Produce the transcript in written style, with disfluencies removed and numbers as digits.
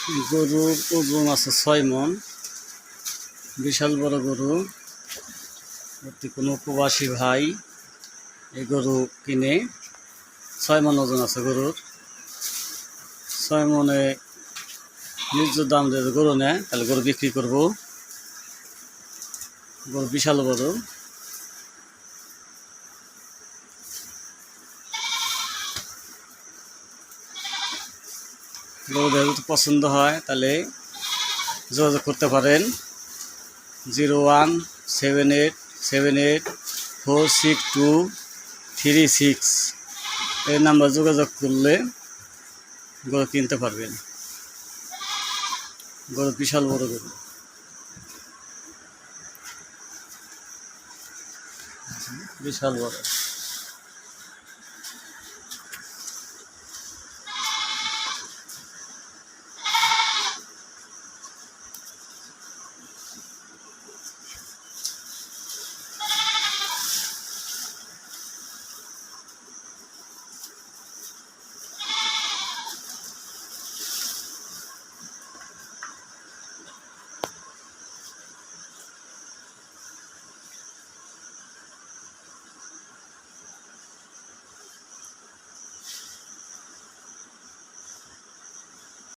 গরুর ওজন আছে 6 মণ। বিশাল বড় গরু। যদি কোনো প্রবাসী ভাই এই গরু কিনে, 6 মণ ওজন আছে গরুর। 6 মণে ন্যায্য দাম যদি গরু নেয় তাহলে গরু বিক্রি করব। গরু বিশাল বড়। গরুদের যদি পছন্দ হয় তাহলে যোগাযোগ করতে পারেন 0178784623 এই নাম্বার যোগাযোগ করলে গরু কিনতে পারবেন। গরু বিশাল বড় গরু। বিশাল বড়।